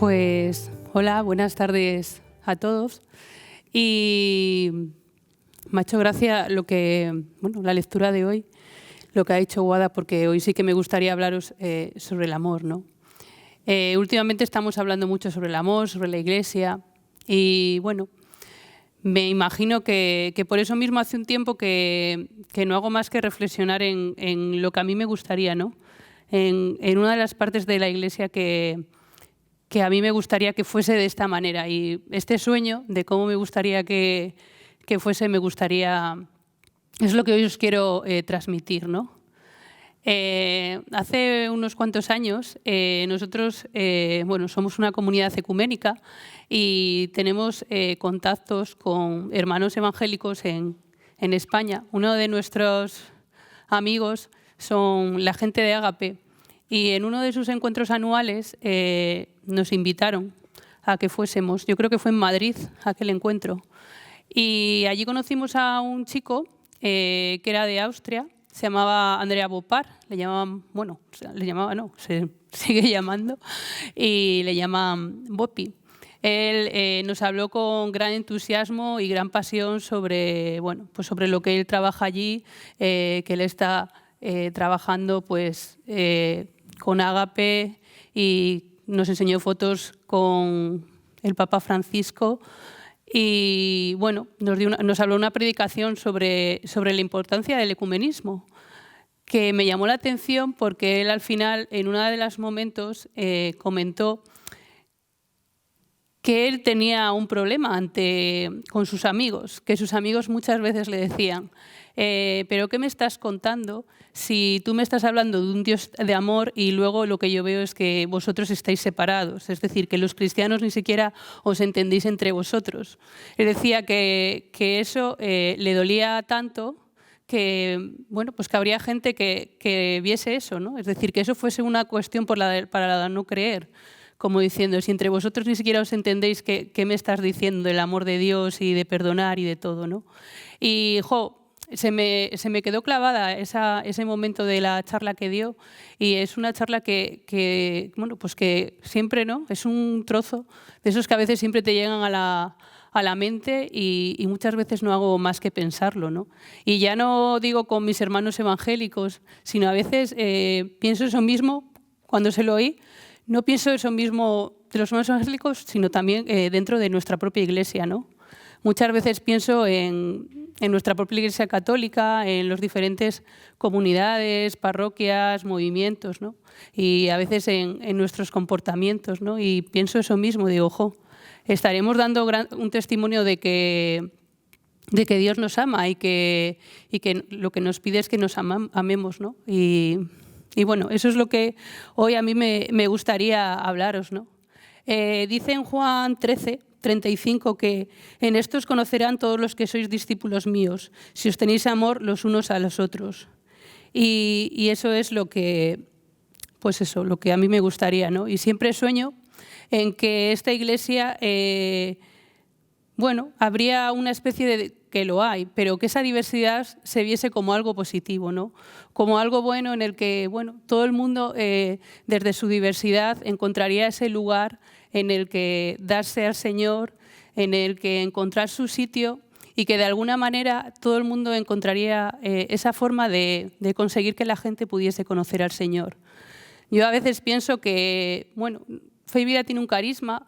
Pues hola, buenas tardes a todos. Y me ha hecho gracia la lectura de hoy, lo que ha hecho Guada, porque hoy sí que me gustaría hablaros sobre el amor, ¿no? Últimamente estamos hablando mucho sobre el amor, sobre la Iglesia, y bueno, me imagino que por eso mismo hace un tiempo que no hago más que reflexionar en lo que a mí me gustaría, ¿no? En una de las partes de la Iglesia que a mí me gustaría que fuese de esta manera. Y este sueño de cómo me gustaría que fuese, es lo que hoy os quiero transmitir, ¿no? Hace unos cuantos años nosotros somos una comunidad ecuménica y tenemos contactos con hermanos evangélicos en España. Uno de nuestros amigos son la gente de Ágape y en uno de sus encuentros anuales nos invitaron a que fuésemos. Yo creo que fue en Madrid aquel encuentro. Y allí conocimos a un chico que era de Austria. Se llamaba Andrea Bopar, se sigue llamando, y le llaman Bopi. Él nos habló con gran entusiasmo y gran pasión sobre lo que él trabaja allí, que él está trabajando con Ágape, y nos enseñó fotos con el Papa Francisco. Y bueno, nos habló una predicación sobre la importancia del ecumenismo, que me llamó la atención porque él al final, en uno de los momentos, comentó que él tenía un problema con sus amigos, que sus amigos muchas veces le decían: ¿pero qué me estás contando si tú me estás hablando de un Dios de amor y luego lo que yo veo es que vosotros estáis separados? Es decir, que los cristianos ni siquiera os entendéis entre vosotros. Él decía que eso le dolía tanto que habría gente que viese eso, ¿no? Es decir, que eso fuese una cuestión para no creer. Como diciendo, si entre vosotros ni siquiera os entendéis, ¿qué me estás diciendo del amor de Dios y de perdonar y de todo, ¿no? Y se me quedó clavada ese momento de la charla que dio, y es una charla que siempre, ¿no? Es un trozo de esos que a veces siempre te llegan a la mente y muchas veces no hago más que pensarlo, ¿no? Y ya no digo con mis hermanos evangélicos, sino a veces pienso eso mismo cuando se lo oí. No pienso eso mismo de los hermanos evangélicos, sino también dentro de nuestra propia Iglesia, ¿no? Muchas veces pienso en nuestra propia Iglesia católica, en las diferentes comunidades, parroquias, movimientos, ¿no? Y a veces en nuestros comportamientos, ¿no? Y pienso eso mismo, digo, estaremos dando un testimonio de que Dios nos ama y que lo que nos pide es que nos amemos, ¿no? Y bueno, eso es lo que hoy a mí me gustaría hablaros, ¿no? Dice en Juan 13:35 que en esto os conocerán todos los que sois discípulos míos, si os tenéis amor los unos a los otros. Y eso es lo que a mí me gustaría, ¿no? Y siempre sueño en que esta Iglesia, habría una especie de, que lo hay, pero que esa diversidad se viese como algo positivo, ¿no? Como algo bueno en el que todo el mundo desde su diversidad encontraría ese lugar en el que darse al Señor, en el que encontrar su sitio, y que de alguna manera todo el mundo encontraría esa forma de conseguir que la gente pudiese conocer al Señor. Yo a veces pienso que, Fe y Vida tiene un carisma,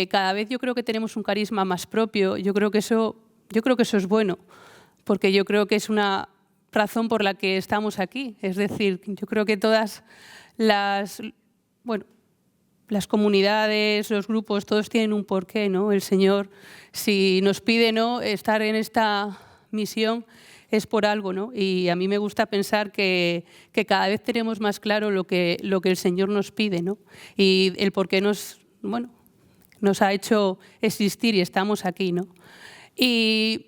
cada vez yo creo que tenemos un carisma más propio. Yo creo que eso es bueno, porque yo creo que es una razón por la que estamos aquí. Es decir, yo creo que todas las comunidades, los grupos, todos tienen un porqué, ¿no? El Señor, si nos pide, ¿no?, estar en esta misión, es por algo, ¿no? Y a mí me gusta pensar que cada vez tenemos más claro lo que el Señor nos pide, ¿no? Y el por qué nos ha hecho existir y estamos aquí, ¿no? Y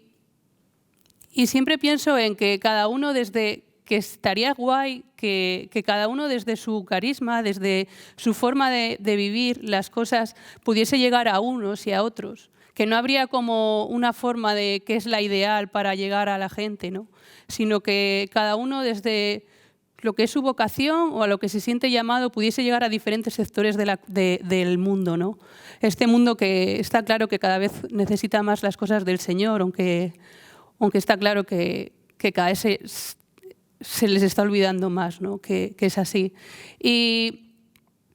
siempre pienso en que cada uno que estaría guay que cada uno desde su carisma, desde su forma de vivir las cosas, pudiese llegar a unos y a otros. Que no habría como una forma de qué es la ideal para llegar a la gente, ¿no? Sino que cada uno desde lo que es su vocación o a lo que se siente llamado pudiese llegar a diferentes sectores del mundo, ¿no? Este mundo que está claro que cada vez necesita más las cosas del Señor, aunque está claro que cada vez se les está olvidando más, ¿no? Que es así. Y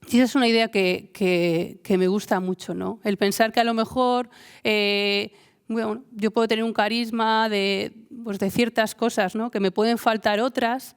esa es una idea que me gusta mucho, ¿no? El pensar que a lo mejor bueno, yo puedo tener un carisma pues de ciertas cosas, ¿no? Que me pueden faltar otras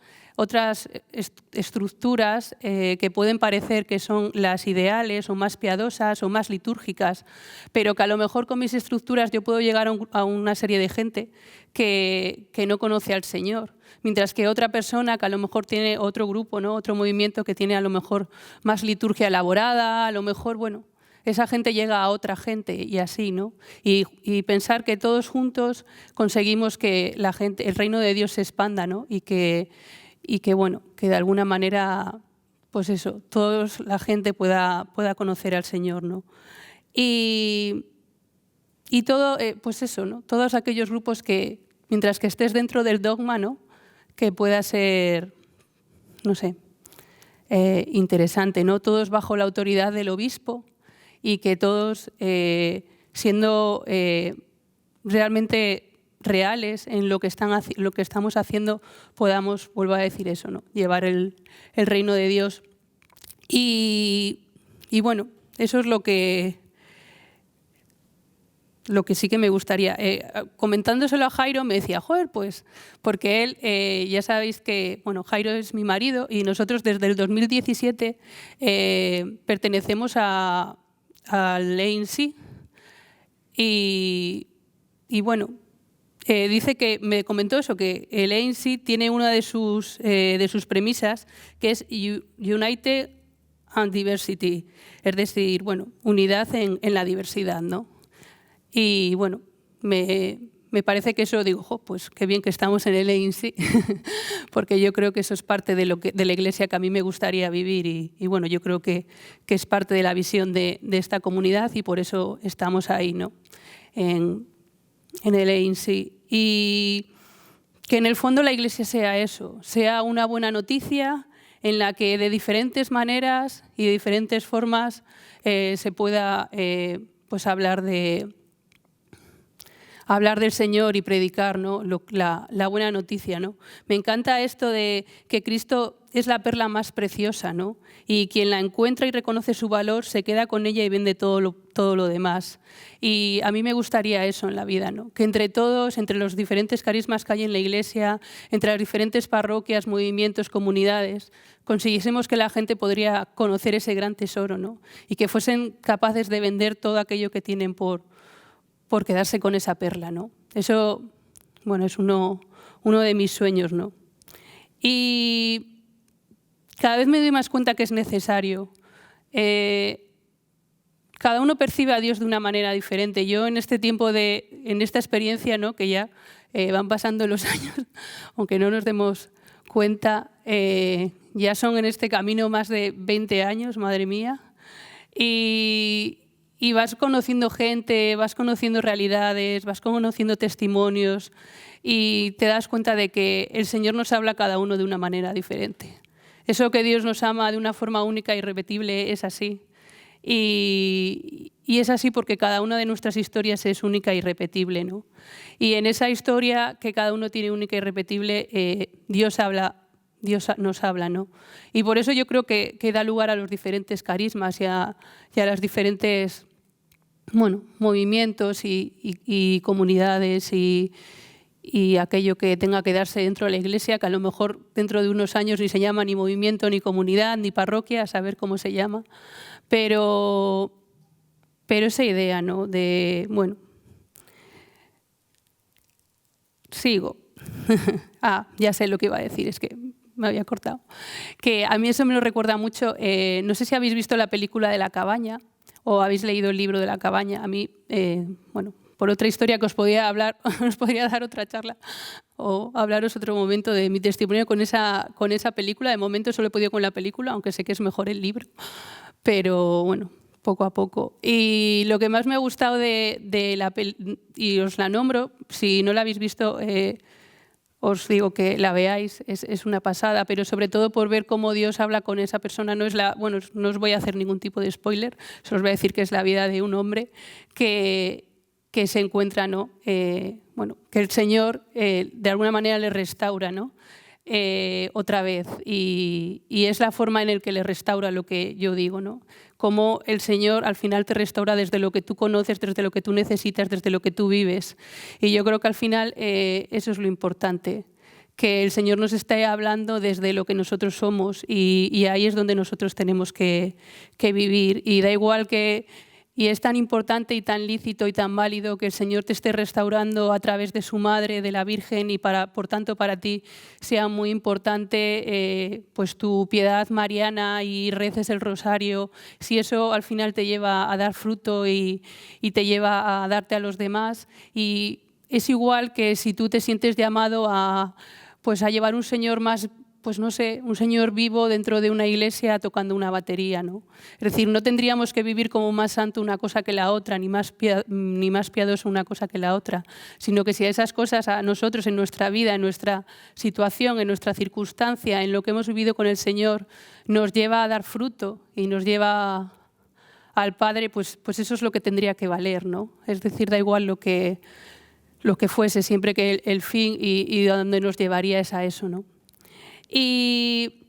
estructuras que pueden parecer que son las ideales o más piadosas o más litúrgicas, pero que a lo mejor con mis estructuras yo puedo llegar a una serie de gente que no conoce al Señor, mientras que otra persona que a lo mejor tiene otro grupo, ¿no? Otro movimiento que tiene a lo mejor más liturgia elaborada, a lo mejor, bueno, esa gente llega a otra gente y así, ¿no? Y pensar que todos juntos conseguimos que el reino de Dios se expanda, ¿no? Y que bueno, que de alguna manera, pues eso, la gente pueda conocer al Señor, ¿no? Y todo, pues eso, ¿no? Todos aquellos grupos que, mientras que estés dentro del dogma, ¿no? Que pueda ser, no sé, interesante, ¿no? Todos bajo la autoridad del obispo y que todos siendo realmente reales en lo que estamos haciendo, podamos, vuelvo a decir eso, ¿no? Llevar el reino de Dios. Y bueno, eso es lo que sí que me gustaría. Comentándoselo a Jairo me decía, joder, pues, porque él, ya sabéis que, bueno, Jairo es mi marido y nosotros desde el 2017 pertenecemos al ANC y bueno, dice que me comentó eso, que el ANC tiene una de sus premisas que es United and Diversity, es decir, bueno, unidad en la diversidad, ¿no? Y bueno, me parece que eso, digo, pues qué bien que estamos en el ANC, porque yo creo que eso es parte de la Iglesia que a mí me gustaría vivir y bueno, yo creo que es parte de la visión de esta comunidad y por eso estamos ahí, ¿no? En el ANC. Y que en el fondo la Iglesia sea eso, sea una buena noticia en la que de diferentes maneras y de diferentes formas se pueda pues hablar del Señor y predicar, ¿no? la buena noticia, ¿no? Me encanta esto de que Cristo es la perla más preciosa, ¿no? Y quien la encuentra y reconoce su valor se queda con ella y vende todo lo demás. Y a mí me gustaría eso en la vida, ¿no? Que entre todos, entre los diferentes carismas que hay en la Iglesia, entre las diferentes parroquias, movimientos, comunidades, consiguiésemos que la gente podría conocer ese gran tesoro, ¿no? Y que fuesen capaces de vender todo aquello que tienen por quedarse con esa perla, ¿no? Eso, bueno, es uno de mis sueños, ¿no? Y cada vez me doy más cuenta que es necesario. Cada uno percibe a Dios de una manera diferente. Yo en este tiempo, en esta experiencia, ¿no? Que ya van pasando los años, aunque no nos demos cuenta, ya son en este camino más de 20 años, madre mía. Y vas conociendo gente, vas conociendo realidades, vas conociendo testimonios y te das cuenta de que el Señor nos habla a cada uno de una manera diferente. Eso que Dios nos ama de una forma única e irrepetible es así. Y es así porque cada una de nuestras historias es única e irrepetible, ¿no? Y en esa historia que cada uno tiene única e irrepetible, Dios nos habla, ¿no? Y por eso yo creo que da lugar a los diferentes carismas y a las diferentes, bueno, movimientos y comunidades y aquello que tenga que darse dentro de la Iglesia, que a lo mejor dentro de unos años ni se llama ni movimiento, ni comunidad, ni parroquia, a saber cómo se llama. Pero esa idea, ¿no? De, bueno, sigo. Ya sé lo que iba a decir, es que me había cortado. Que a mí eso me lo recuerda mucho, no sé si habéis visto la película de La cabaña o habéis leído el libro de La cabaña. A mí, bueno, por otra historia que os podría dar otra charla o hablaros otro momento de mi testimonio con esa película. De momento solo he podido con la película, aunque sé que es mejor el libro. Pero bueno, poco a poco. Y lo que más me ha gustado de la película, y os la nombro, si no la habéis visto, os digo que la veáis, es una pasada, pero sobre todo por ver cómo Dios habla con esa persona. Bueno, no os voy a hacer ningún tipo de spoiler, solo os voy a decir que es la vida de un hombre que se encuentra, ¿no? Bueno, que el Señor de alguna manera le restaura, ¿no? Otra vez, y es la forma en la que le restaura, lo que yo digo, ¿no? Cómo el Señor al final te restaura desde lo que tú conoces, desde lo que tú necesitas, desde lo que tú vives. Y yo creo que al final eso es lo importante, que el Señor nos esté hablando desde lo que nosotros somos, y ahí es donde nosotros tenemos que vivir. Y da igual que... Y es tan importante y tan lícito y tan válido que el Señor te esté restaurando a través de su madre, de la Virgen, y por tanto para ti sea muy importante pues tu piedad mariana y reces el rosario. Si eso al final te lleva a dar fruto y te lleva a darte a los demás, y es igual que si tú te sientes llamado a llevar un Señor más, pues no sé, un Señor vivo dentro de una iglesia tocando una batería, ¿no? Es decir, no tendríamos que vivir como más santo una cosa que la otra, ni más piadoso una cosa que la otra, sino que si a esas cosas a nosotros en nuestra vida, en nuestra situación, en nuestra circunstancia, en lo que hemos vivido con el Señor, nos lleva a dar fruto y nos lleva al Padre, pues eso es lo que tendría que valer, ¿no? Es decir, da igual lo que fuese, siempre que el fin y donde nos llevaría es a eso, ¿no? Y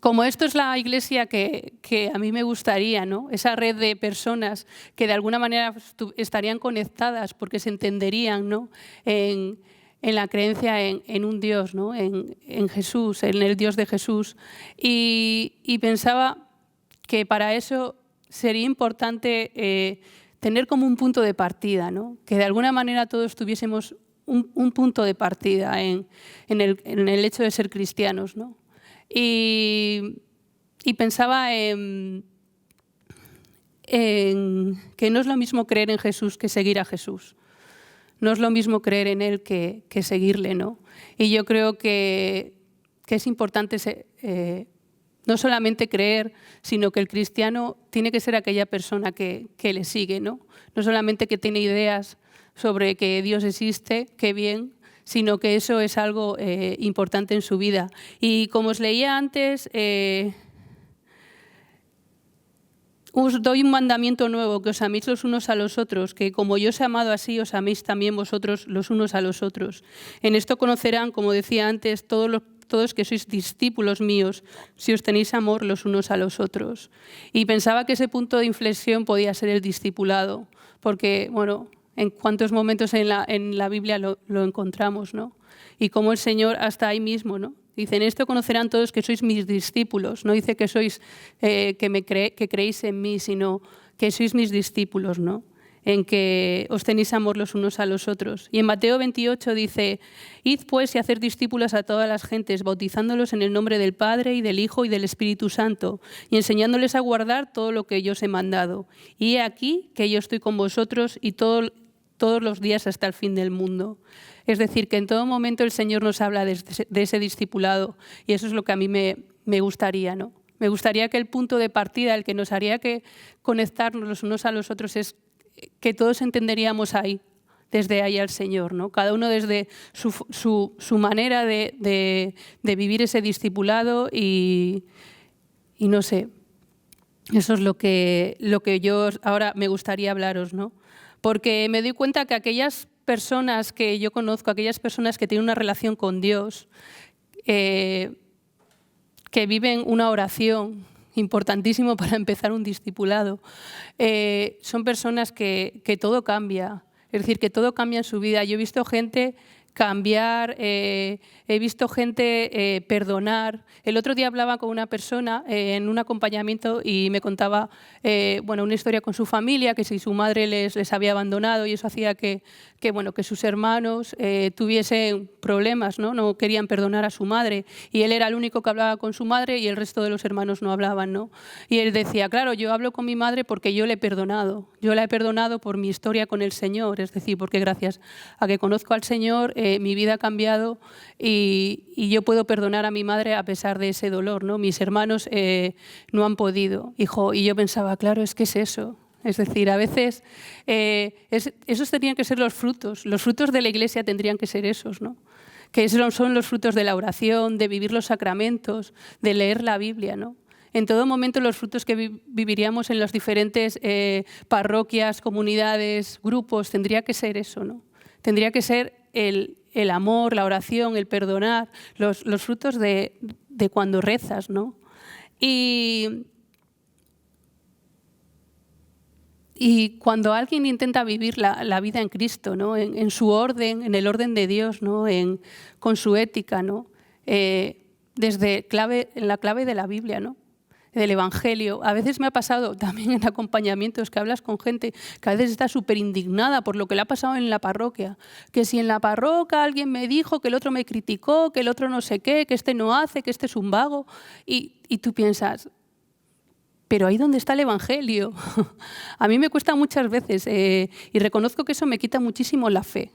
como esto es la iglesia que a mí me gustaría, ¿no? Esa red de personas que de alguna manera estarían conectadas porque se entenderían, ¿no? en la creencia en un Dios, ¿no? en Jesús, en el Dios de Jesús. Y pensaba que para eso sería importante tener como un punto de partida, ¿no? Que de alguna manera todos tuviésemos un punto de partida en el hecho de ser cristianos, ¿no? Y pensaba en que no es lo mismo creer en Jesús que seguir a Jesús. No es lo mismo creer en Él que seguirle, ¿no? Y yo creo que es importante no solamente creer, sino que el cristiano tiene que ser aquella persona que le sigue, ¿no? No solamente que tiene ideas sobre que Dios existe, qué bien, sino que eso es algo importante en su vida. Y como os leía antes, os doy un mandamiento nuevo, que os améis los unos a los otros, que como yo os he amado así, os améis también vosotros los unos a los otros. En esto conocerán, como decía antes, todos que sois discípulos míos, si os tenéis amor los unos a los otros. Y pensaba que ese punto de inflexión podía ser el discipulado, porque, bueno, en cuántos momentos en la Biblia lo encontramos, ¿no? Y cómo el Señor hasta ahí mismo, ¿no? Dice, en esto conocerán todos que sois mis discípulos. No dice que sois que creéis en mí, sino que sois mis discípulos, ¿no? En que os tenéis amor los unos a los otros. Y en Mateo 28 dice, id pues y hacer discípulos a todas las gentes, bautizándolos en el nombre del Padre y del Hijo y del Espíritu Santo, y enseñándoles a guardar todo lo que yo os he mandado. Y he aquí que yo estoy con vosotros y todos los días hasta el fin del mundo. Es decir, que en todo momento el Señor nos habla de ese discipulado, y eso es lo que a mí me gustaría, ¿no? Me gustaría que el punto de partida, el que nos haría que conectarnos los unos a los otros, es que todos entenderíamos ahí, desde ahí al Señor, ¿no? Cada uno desde su manera de vivir ese discipulado y no sé, eso es lo que yo ahora me gustaría hablaros, ¿no? Porque me doy cuenta que aquellas personas que yo conozco, aquellas personas que tienen una relación con Dios, que viven una oración, importantísimo para empezar un discipulado, son personas que todo cambia, es decir, que todo cambia en su vida. Yo he visto gente cambiar, he visto gente perdonar. El otro día hablaba con una persona en un acompañamiento y me contaba una historia con su familia, que si su madre les había abandonado, y eso hacía que sus hermanos tuviesen problemas, ¿no? No querían perdonar a su madre, y él era el único que hablaba con su madre y el resto de los hermanos no hablaban, ¿no? Y él decía, claro, yo hablo con mi madre porque yo le he perdonado. Yo la he perdonado por mi historia con el Señor, es decir, porque gracias a que conozco al Señor, mi vida ha cambiado y yo puedo perdonar a mi madre a pesar de ese dolor, ¿no? Mis hermanos no han podido. Y yo pensaba, claro, es que es eso. Es decir, a veces esos tendrían que ser los frutos de la Iglesia tendrían que ser esos, ¿no? Que esos son los frutos de la oración, de vivir los sacramentos, de leer la Biblia, ¿no? En todo momento los frutos que viviríamos en las diferentes parroquias, comunidades, grupos, tendría que ser eso, ¿no? Tendría que ser el amor, la oración, el perdonar, los frutos de cuando rezas, ¿no? Y cuando alguien intenta vivir la vida en Cristo, ¿no? en su orden, en el orden de Dios, ¿no? Con su ética, ¿no? En la clave de la Biblia, ¿no? Del Evangelio. A veces me ha pasado también en acompañamientos que hablas con gente que a veces está súper indignada por lo que le ha pasado en la parroquia. Que si en la parroquia alguien me dijo, que el otro me criticó, que el otro no sé qué, que este no hace, que este es un vago. Y tú piensas, pero ahí donde está el Evangelio. A mí me cuesta muchas veces y reconozco que eso me quita muchísimo la fe.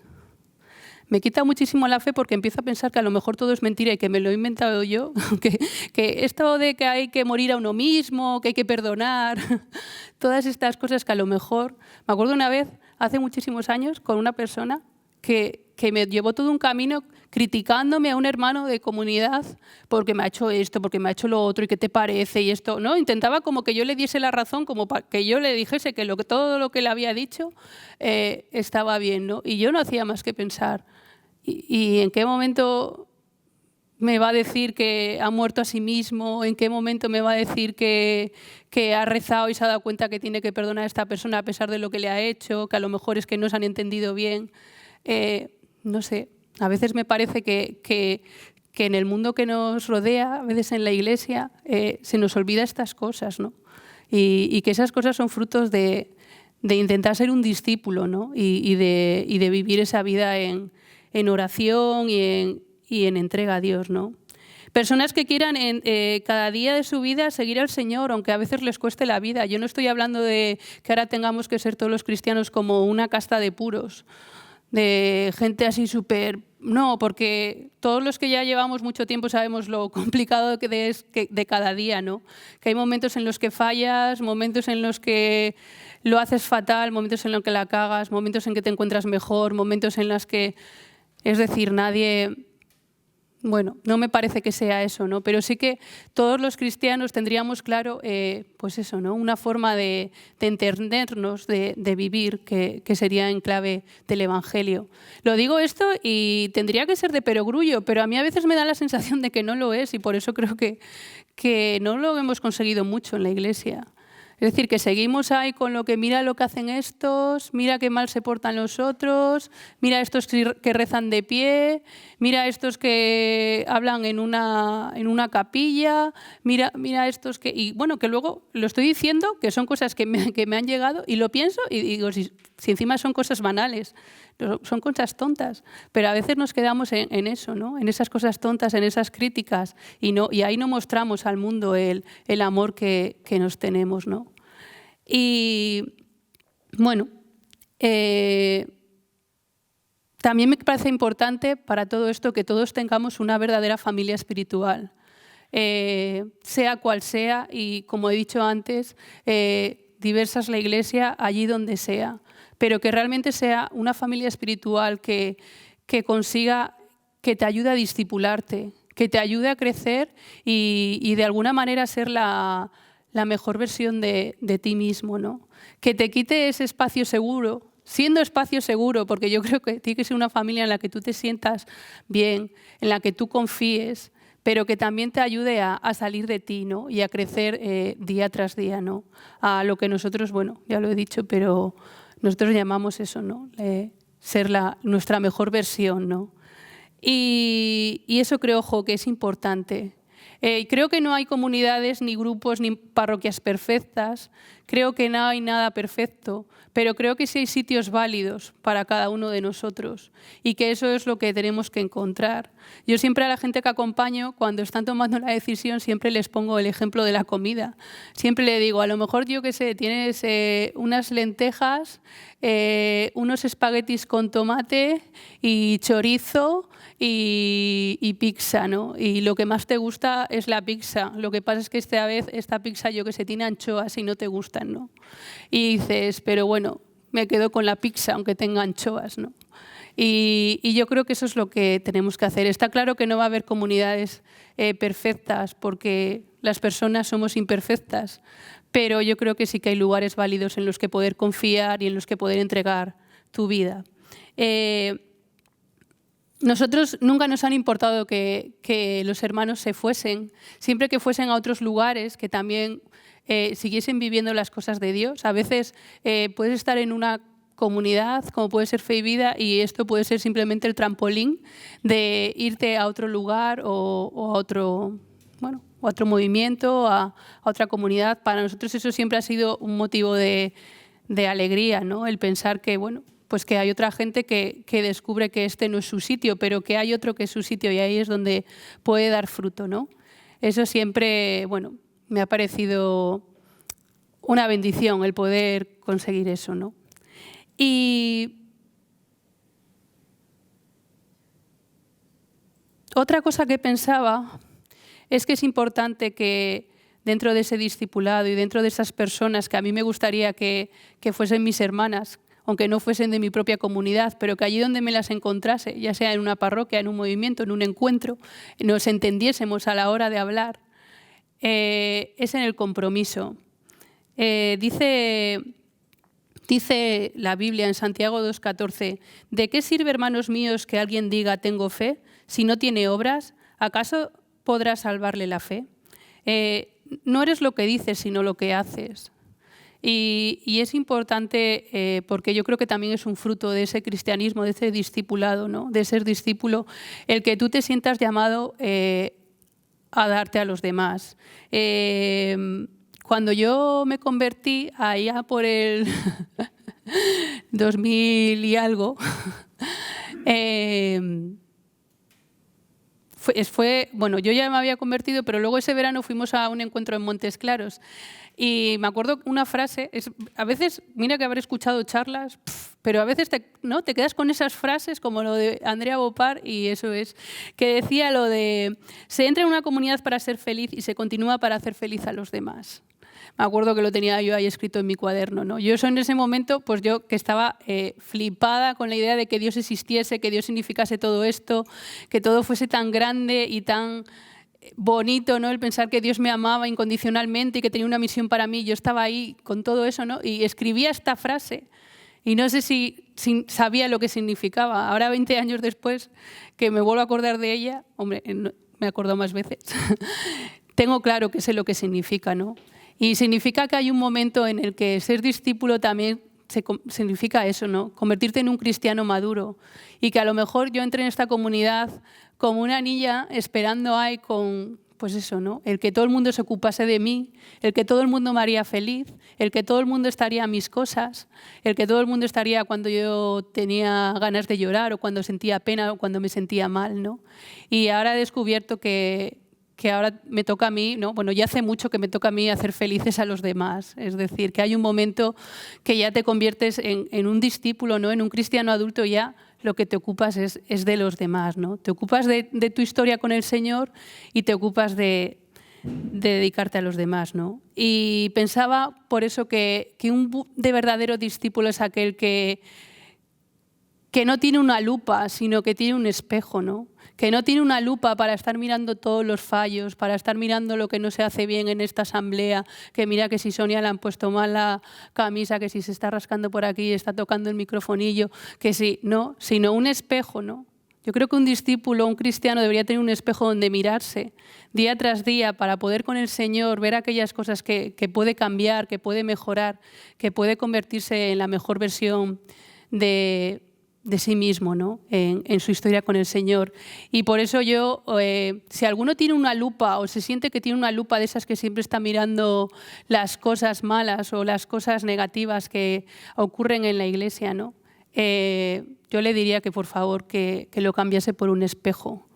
Me quita muchísimo la fe porque empiezo a pensar que a lo mejor todo es mentira y que me lo he inventado yo, que esto de que hay que morir a uno mismo, que hay que perdonar, todas estas cosas que a lo mejor... Me acuerdo una vez, hace muchísimos años, con una persona que me llevó todo un camino criticándome a un hermano de comunidad porque me ha hecho esto, porque me ha hecho lo otro, y qué te parece, y esto, ¿no? Intentaba como que yo le diese la razón, como para que yo le dijese que todo lo que le había dicho estaba bien, ¿no? Y yo no hacía más que pensar, ¿y en qué momento me va a decir que ha muerto a sí mismo? ¿En qué momento me va a decir que ha rezado y se ha dado cuenta que tiene que perdonar a esta persona a pesar de lo que le ha hecho, que a lo mejor es que no se han entendido bien? No sé, a veces me parece que en el mundo que nos rodea, a veces en la Iglesia, se nos olvida estas cosas, ¿no? Y que esas cosas son frutos de intentar ser un discípulo, ¿no? y de vivir esa vida en oración y en entrega a Dios, ¿no? Personas que quieran cada día de su vida seguir al Señor, aunque a veces les cueste la vida. Yo no estoy hablando de que ahora tengamos que ser todos los cristianos como una casta de puros, de gente así súper... No, porque todos los que ya llevamos mucho tiempo sabemos lo complicado que es de cada día, ¿no? Que hay momentos en los que fallas, momentos en los que lo haces fatal, momentos en los que la cagas, momentos en que te encuentras mejor, momentos en los que... Es decir, nadie... Bueno, no me parece que sea eso, ¿no? Pero sí que todos los cristianos tendríamos claro, pues eso, ¿no? Una forma de entendernos, de vivir, que sería en clave del Evangelio. Lo digo esto y tendría que ser de perogrullo, pero a mí a veces me da la sensación de que no lo es y por eso creo que no lo hemos conseguido mucho en la Iglesia. Es decir, que seguimos ahí con lo que mira lo que hacen estos, mira qué mal se portan los otros, mira estos que rezan de pie, mira estos que hablan en una capilla, mira estos que... Y bueno, que luego lo estoy diciendo, que son cosas que me han llegado y lo pienso y digo, si encima son cosas banales, son cosas tontas, pero a veces nos quedamos en eso, ¿no? En esas cosas tontas, en esas críticas y ahí no mostramos al mundo el amor que nos tenemos, ¿no? Y bueno, también me parece importante para todo esto que todos tengamos una verdadera familia espiritual, sea cual sea y como he dicho antes, diversa es la Iglesia allí donde sea, pero que realmente sea una familia espiritual que consiga, que te ayude a discipularte, que te ayude a crecer y de alguna manera ser la mejor versión de ti mismo, ¿no? Que te quite ese espacio seguro, siendo espacio seguro, porque yo creo que tiene que ser una familia en la que tú te sientas bien, en la que tú confíes, pero que también te ayude a salir de ti, ¿no? Y a crecer día tras día, ¿no? A lo que nosotros, bueno, ya lo he dicho, pero nosotros llamamos eso, ¿no? Ser nuestra mejor versión, ¿no? Y eso creo, ojo, que es importante. Creo que no hay comunidades, ni grupos, ni parroquias perfectas. Creo que no hay nada perfecto, pero creo que sí hay sitios válidos para cada uno de nosotros y que eso es lo que tenemos que encontrar. Yo siempre a la gente que acompaño, cuando están tomando la decisión, siempre les pongo el ejemplo de la comida. Siempre le digo, a lo mejor, yo qué sé, tienes unas lentejas, unos espaguetis con tomate y chorizo y pizza, ¿no? Y lo que más te gusta es la pizza. Lo que pasa es que esta vez esta pizza, yo que sé, tiene anchoas y no te gusta. gustan, ¿no? Y dices, pero bueno, me quedo con la pizza aunque tenga anchoas, ¿no? Y yo creo que eso es lo que tenemos que hacer. Está claro que no va a haber comunidades perfectas porque las personas somos imperfectas, pero yo creo que sí que hay lugares válidos en los que poder confiar y en los que poder entregar tu vida. Nosotros nunca nos han importado que los hermanos se fuesen, siempre que fuesen a otros lugares, que también siguiesen viviendo las cosas de Dios. A veces puedes estar en una comunidad, como puede ser Fe y Vida, y esto puede ser simplemente el trampolín de irte a otro lugar o a otro, bueno, a otro movimiento, a otra comunidad. Para nosotros eso siempre ha sido un motivo de alegría, ¿no? El pensar que, bueno, pues que hay otra gente que descubre que este no es su sitio, pero que hay otro que es su sitio y ahí es donde puede dar fruto, ¿no? Eso siempre, bueno, me ha parecido una bendición el poder conseguir eso, ¿no? Y otra cosa que pensaba es que es importante que dentro de ese discipulado y dentro de esas personas que a mí me gustaría que fuesen mis hermanas, aunque no fuesen de mi propia comunidad, pero que allí donde me las encontrase, ya sea en una parroquia, en un movimiento, en un encuentro, nos entendiésemos a la hora de hablar, es en el compromiso. Dice la Biblia en Santiago 2,14, ¿de qué sirve, hermanos míos, que alguien diga tengo fe si no tiene obras? ¿Acaso podrá salvarle la fe? No eres lo que dices, sino lo que haces. Y es importante porque yo creo que también es un fruto de ese cristianismo, de ese discipulado, ¿no? De ser discípulo, el que tú te sientas llamado a darte a los demás. Cuando yo me convertí allá por el 2000 y algo, bueno, yo ya me había convertido, pero luego ese verano fuimos a un encuentro en Montes Claros y me acuerdo una frase, a veces, mira que habré escuchado charlas, pero a veces ¿no? te quedas con esas frases como lo de Andrea Bopar y eso es, que decía lo de se entra en una comunidad para ser feliz y se continúa para hacer feliz a los demás. Me acuerdo que lo tenía yo ahí escrito en mi cuaderno, ¿no? Yo eso en ese momento, pues yo que estaba flipada con la idea de que Dios existiese, que Dios significase todo esto, que todo fuese tan grande y tan bonito, ¿no? El pensar que Dios me amaba incondicionalmente y que tenía una misión para mí. Yo estaba ahí con todo eso, ¿no? Y escribía esta frase y no sé si sabía lo que significaba. Ahora, 20 años después, que me vuelvo a acordar de ella, hombre, me acuerdo más veces, tengo claro que sé lo que significa, ¿no? Y significa que hay un momento en el que ser discípulo también significa eso, ¿no? Convertirte en un cristiano maduro. Y que a lo mejor yo entré en esta comunidad como una niña esperando ahí con, pues eso, ¿no? El que todo el mundo se ocupase de mí, el que todo el mundo me haría feliz, el que todo el mundo estaría a mis cosas, el que todo el mundo estaría cuando yo tenía ganas de llorar o cuando sentía pena o cuando me sentía mal, ¿no? Y ahora he descubierto que ahora me toca a mí, ¿no? Bueno, ya hace mucho que me toca a mí hacer felices a los demás. Es decir, que hay un momento que ya te conviertes en un discípulo, ¿no? En un cristiano adulto ya lo que te ocupas es de los demás, ¿no? Te ocupas de tu historia con el Señor y te ocupas de dedicarte a los demás, ¿no? Y pensaba por eso que un de verdadero discípulo es aquel que no tiene una lupa, sino que tiene un espejo, ¿no? Que no tiene una lupa para estar mirando todos los fallos, para estar mirando lo que no se hace bien en esta asamblea, que mira que si Sonia le han puesto mal la camisa, que si se está rascando por aquí, está tocando el microfonillo, que sí, no, sino un espejo, ¿no? Yo creo que un discípulo, un cristiano debería tener un espejo donde mirarse día tras día para poder con el Señor ver aquellas cosas que puede cambiar, que puede mejorar, que puede convertirse en la mejor versión de sí mismo, ¿no? En su historia con el Señor. Y por eso yo, si alguno tiene una lupa o se siente que tiene una lupa de esas que siempre está mirando las cosas malas o las cosas negativas que ocurren en la iglesia, ¿no? Yo le diría que por favor que lo cambiase por un espejo.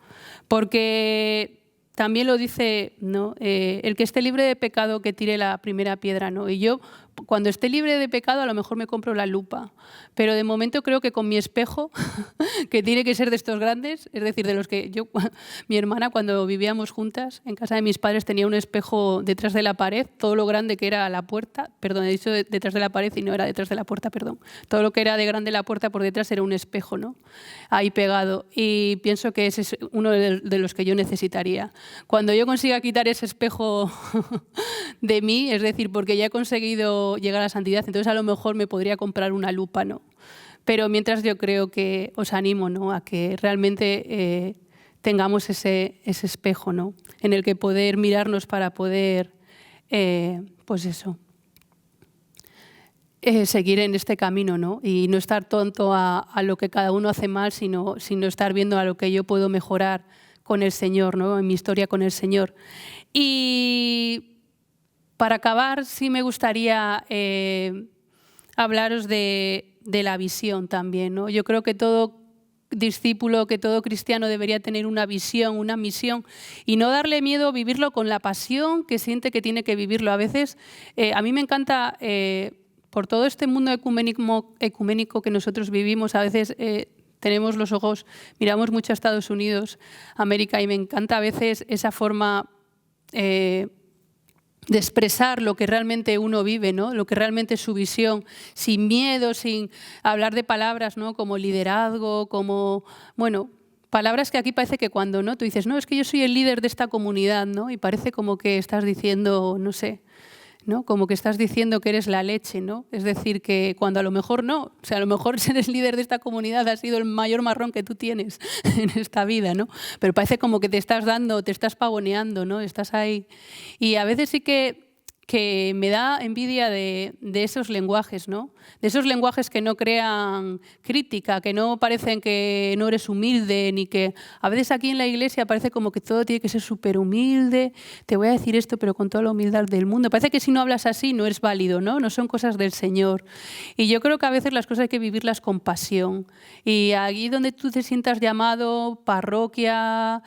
Porque también lo dice, ¿no? El que esté libre de pecado que tire la primera piedra, ¿no? Y yo cuando esté libre de pecado a lo mejor me compro la lupa, pero de momento creo que con mi espejo, que tiene que ser de estos grandes, es decir, de los que mi hermana cuando vivíamos juntas en casa de mis padres tenía un espejo detrás de la pared, todo lo grande que era la puerta, perdón, he dicho detrás de la pared y no era detrás de la puerta, perdón, todo lo que era de grande la puerta por detrás era un espejo, ¿no? Ahí pegado, y pienso que ese es uno de los que yo necesitaría. Cuando yo consiga quitar ese espejo de mí, es decir, porque ya he conseguido llegar a la santidad, entonces a lo mejor me podría comprar una lupa, ¿no? Pero mientras yo creo que os animo, ¿no?, a que realmente tengamos ese espejo, ¿no?, en el que poder mirarnos para poder, pues eso, seguir en este camino, ¿no? Y no estar tonto a lo que cada uno hace mal, sino estar viendo a lo que yo puedo mejorar con el Señor, ¿no?, en mi historia con el Señor. Y para acabar, sí me gustaría hablaros de la visión también, ¿no? Yo creo que todo discípulo, que todo cristiano debería tener una visión, una misión, y no darle miedo vivirlo con la pasión que siente que tiene que vivirlo. A veces, a mí me encanta, por todo este mundo ecuménico que nosotros vivimos, a veces tenemos los ojos, miramos mucho a Estados Unidos, América, y me encanta a veces esa forma de expresar lo que realmente uno vive, ¿no?, lo que realmente es su visión, sin miedo, sin hablar de palabras, ¿no?, como liderazgo, como, bueno, palabras que aquí parece que cuando, ¿no?, tú dices, no, es que yo soy el líder de esta comunidad, ¿no?, y parece como que estás diciendo, no sé, ¿no?, como que estás diciendo que eres la leche, ¿no? Es decir, que cuando a lo mejor no, o sea, a lo mejor si eres líder de esta comunidad ha sido el mayor marrón que tú tienes en esta vida, ¿no? Pero parece como que te estás dando, te estás pavoneando, ¿no? Estás ahí. Y a veces sí que me da envidia de esos lenguajes, ¿no? De esos lenguajes que no crean crítica, que no parecen que no eres humilde, ni que a veces aquí en la iglesia parece como que todo tiene que ser súper humilde, te voy a decir esto pero con toda la humildad del mundo. Parece que si no hablas así no eres válido, ¿no? No son cosas del Señor. Y yo creo que a veces las cosas hay que vivirlas con pasión. Y allí donde tú te sientas llamado, parroquia,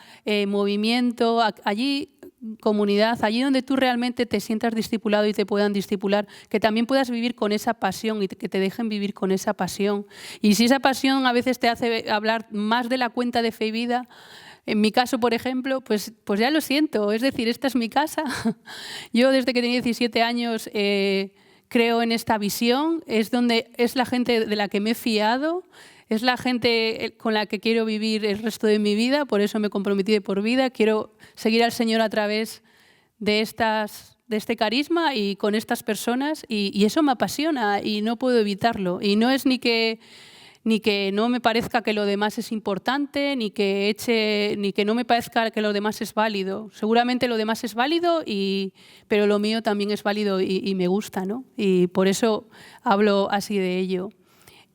movimiento, allí comunidad, allí donde tú realmente te sientas discipulado y te puedan discipular, que también puedas vivir con esa pasión y que te dejen vivir con esa pasión. Y si esa pasión a veces te hace hablar más de la cuenta de fe y vida, en mi caso, por ejemplo, pues ya lo siento, es decir, esta es mi casa. Yo desde que tenía 17 años creo en esta visión, es la gente de la que me he fiado, es la gente con la que quiero vivir el resto de mi vida, por eso me comprometí de por vida. Quiero seguir al Señor a través de este carisma y con estas personas, y eso me apasiona y no puedo evitarlo. Y no es ni que no me parezca que lo demás es importante, ni que no me parezca que lo demás es válido. Seguramente lo demás es válido, pero lo mío también es válido y me gusta, ¿no? Y por eso hablo así de ello.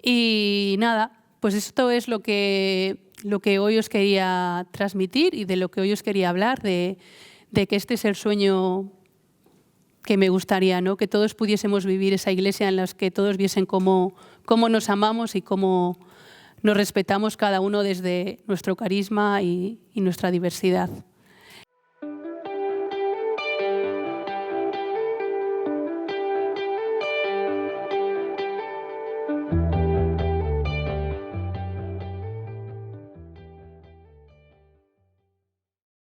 Y nada, pues esto es lo que hoy os quería transmitir y de lo que hoy os quería hablar, de que este es el sueño que me gustaría, ¿no? Que todos pudiésemos vivir esa iglesia en la que todos viesen cómo nos amamos y cómo nos respetamos cada uno desde nuestro carisma y nuestra diversidad.